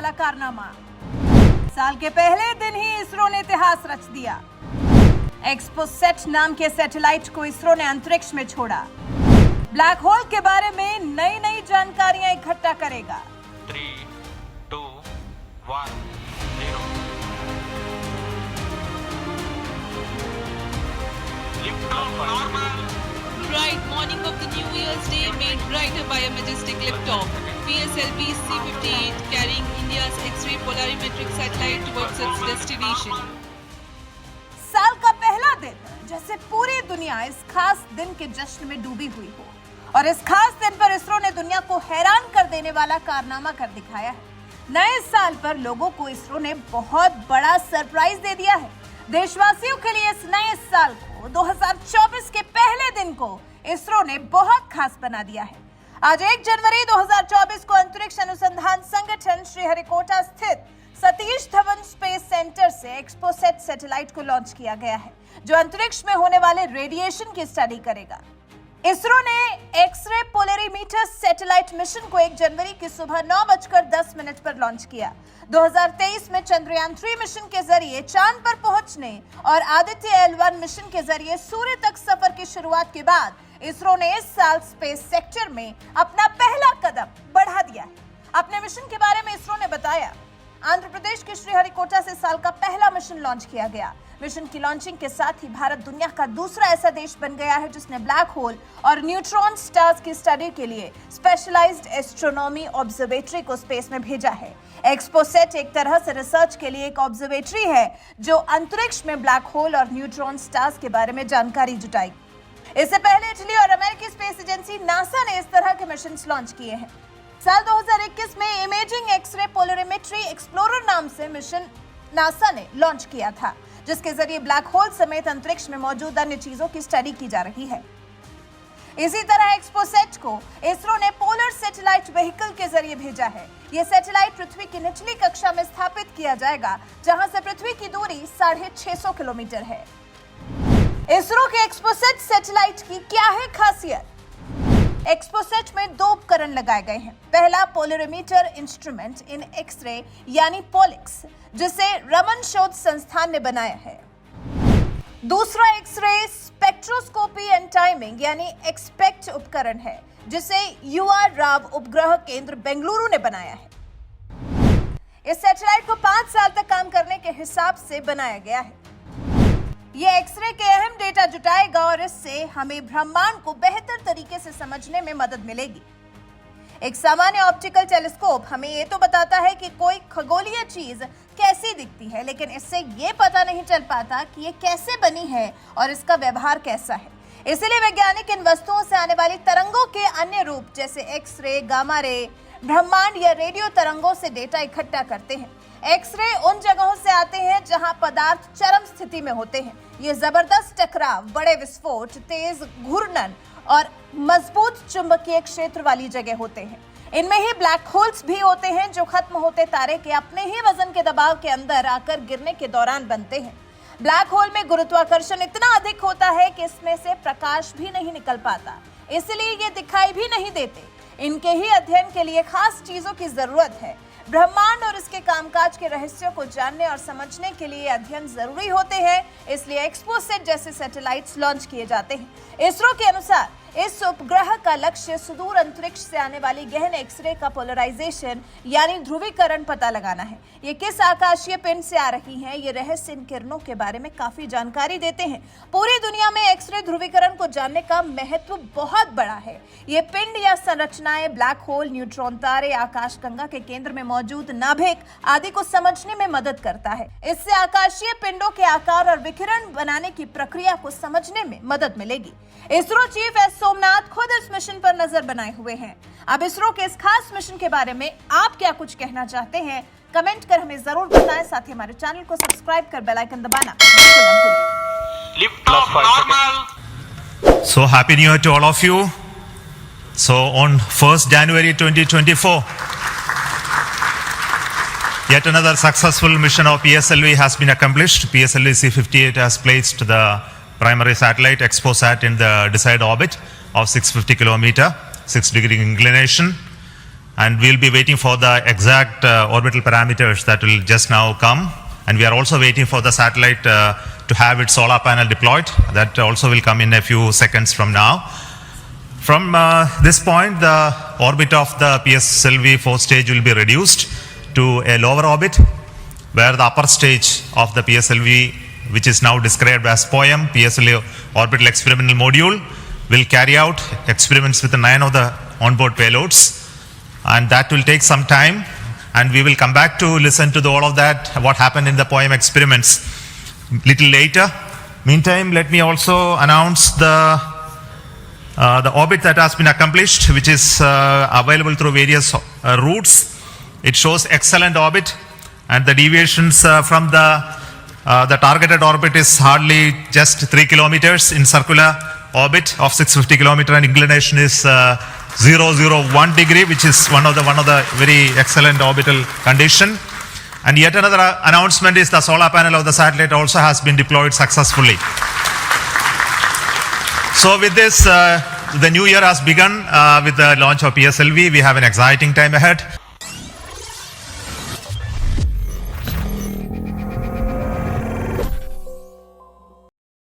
वाला कारनामा। साल के पहले दिन ही इसरो ने इतिहास रच दिया। एक्सपोसैट नाम के सैटेलाइट को इसरो ने अंतरिक्ष में छोड़ा। ब्लैक होल के बारे में नई नई जानकारियां इकट्ठा करेगा। 3, 2, 1, 0। Lift off normal. Bright morning of the New Year's Day made brighter by a majestic liftoff. PSLV C-58 carrying India's X-ray polarimetric satellite towards its destination. साल का पहला दिन, जैसे पूरी दुनिया इस खास दिन के जश्न में डूबी हुई हो, और इस खास दिन पर इसरो ने दुनिया को हैरान कर देने वाला कारनामा कर दिखाया है। नए साल पर लोगों को इसरो ने बहुत बड़ा सरप्राइज दे दिया है। देशवासियों के लिए इस नए साल को 2024 के पहले दिन को इसरो ने बहुत खास बना दिया है। आज 1 जनवरी 2024 को अंतरिक्ष अनुसंधान संगठन श्रीहरिकोटा स्थित सतीश धवन स्पेस सेंटर से एक्सपोसैट सैटेलाइट को लॉन्च किया गया है, जो अंतरिक्ष में होने वाले रेडिएशन की स्टडी करेगा। इसरो ने एक्सरे पोलरीमीटर सैटेलाइट मिशन को 1 जनवरी की सुबह 9:10 पर लॉन्च किया। 2023 में चंद्रयान 3 मिशन के जरिए चांद पर पहुंचने और आदित्य L1 मिशन के जरिए सूर्य तक सफर की शुरुआत के बाद इसरो ने इस साल स्पेस सेक्टर में अपना पहला कदम बढ़ा दिया है। अपने मिशन के बारे में इसरो ने बताया, आंध्र प्रदेश के श्रीहरिकोटा से साल का पहला मिशन लॉन्च किया गया। मिशन की लॉन्चिंग के साथ ही भारत दुनिया का दूसरा ऐसा देश बन गया है जिसने ब्लैक होल और न्यूट्रॉन स्टार्स की स्टडी के लिए स्पेशलाइज्ड एस्ट्रोनॉमी ऑब्जर्वेटरी को स्पेस में भेजा है। एक्सपोसैट एक तरह से रिसर्च के लिए एक ऑब्जर्वेटरी है जो अंतरिक्ष में ब्लैक होल और न्यूट्रॉन स्टार्स के बारे में जानकारी जुटाएगी। इससे पहले इटली और अमेरिकी स्पेस एजेंसी नासा ने इस तरह के मिशन लॉन्च किए हैं। साल 2021 में इमेजिंग एक्सरे पोलरीमेट्री एक्सप्लोरर नाम से मिशन नासा ने लॉन्च किया था, जिसके जरिए ब्लैक होल समेत अंतरिक्ष में मौजूद अन्य चीजों की स्टडी की जा रही है। इसी तरह एक्सपोसैट को इसरो ने पोलर सैटेलाइट व्हीकल के जरिए भेजा है। यह सैटेलाइट पृथ्वी की निचली कक्षा में स्थापित किया जाएगा, जहां से पृथ्वी की दूरी 650 किलोमीटर है। इसरो के एक्सपोसैट सैटेलाइट की क्या है खासियत? एक्सपोसैट में 2 उपकरण लगाए गए हैं। पहला पोलरीमीटर इंस्ट्रूमेंट इन एक्सरे यानी पोलिक्स, जिसे रमन शोध संस्थान ने बनाया है। दूसरा एक्सरे स्पेक्ट्रोस्कोपी एंड टाइमिंग यानी एक्सपेक्ट उपकरण है, जिसे UR राव उपग्रह केंद्र बेंगलुरु ने बनाया है। इस सैटेलाइट को 5 साल तक काम करने के हिसाब से बनाया गया है। ये एक्सरे के अहम डेटा जुटाएगा और इससे हमें ब्रह्मांड को बेहतर तरीके से समझने में मदद मिलेगी। एक सामान्य ऑप्टिकल टेलीस्कोप हमें ये तो बताता है कि कोई खगोलीय चीज कैसी दिखती है, लेकिन इससे ये पता नहीं चल पाता कि ये कैसे बनी है और इसका व्यवहार कैसा है। इसलिए वैज्ञानिक इन वस्तुओं से आने वाली तरंगों के अन्य रूप जैसे एक्सरे, गामा रे, ब्रह्मांड या रेडियो तरंगों से डेटा इकट्ठा करते हैं। एक्सरे उन जगहों से आते हैं जहां पदार्थ चरम स्थिति में होते हैं। ये जबरदस्त टकराव, बड़े विस्फोट, तेज घूर्णन और मजबूत चुंबकीय क्षेत्र वाली जगह होते हैं। इनमें ही ब्लैक होल्स भी होते हैं, जो खत्म होते तारे के अपने ही वजन के दबाव के अंदर आकर गिरने के दौरान बनते हैं। ब्लैक होल में गुरुत्वाकर्षण इतना अधिक होता है कि इसमें से प्रकाश भी नहीं निकल पाता, इसलिए ये दिखाई भी नहीं देते। इनके ही अध्ययन के लिए खास चीजों की जरूरत है। ब्रह्मांड और इसके कामकाज के रहस्यों को जानने और समझने के लिए अध्ययन जरूरी होते हैं, इसलिए एक्सपोसैट जैसे सैटेलाइट्स लॉन्च किए जाते हैं। इसरो के अनुसार इस उपग्रह का लक्ष्य सुदूर अंतरिक्ष से आने वाली गहन एक्सरे का पोलराइजेशन यानी ध्रुवीकरण पता लगाना है। ये किस आकाशीय पिंड से आ रही हैं, ये रहस्य इन किरणों के बारे में काफी जानकारी देते हैं। पूरी दुनिया में एक्सरे ध्रुवीकरण को जानने का महत्व बहुत बड़ा है। ये पिंड या संरचनाएं ब्लैक होल, न्यूट्रॉन तारे, आकाशगंगा के केंद्र में मौजूद नाभिक आदि को समझने में मदद करता है। इससे आकाशीय पिंडों के आकार और विकिरण बनाने की प्रक्रिया को समझने में मदद मिलेगी। इसरो चीफ एस सोमनाथ खुद इस मिशन पर नजर बनाए हुए हैं। अब इसरो के इस खास मिशन के बारे में आप क्या कुछ कहना चाहते हैं, कमेंट कर हमें जरूर बताएं। साथ ही हमारे चैनल को सब्सक्राइब कर बेल आइकन दबाना बिल्कुल न भूलें। Lift off normal. So happy new year to all of you. So on 1st January 2024, yet another successful mission of PSLV has been accomplished. PSLV C-58 has placed the primary satellite XPOSat in the desired orbit of 650 kilometer, 6 degree inclination, and we'll be waiting for the exact orbital parameters that will just now come. And we are also waiting for the satellite to have its solar panel deployed. That also will come in a few seconds from now. From this point, the orbit of the PSLV fourth stage will be reduced to a lower orbit, where the upper stage of the PSLV, which is now described as POEM, PSLV Orbital Experimental Module, will carry out experiments with 9 of the onboard payloads. And that will take some time, and we will come back to listen to all of that, what happened in the POEM experiments little later. Meantime, let me also announce the orbit that has been accomplished, which is available through various routes. It shows excellent orbit, and the deviations from the targeted orbit is hardly just 3 kilometers in circular orbit of 650 kilometer, and inclination is 001 degree, which is one of the very excellent orbital condition. And yet another announcement is the solar panel of the satellite also has been deployed successfully. So with this, the new year has begun with the launch of PSLV. We have an exciting time ahead.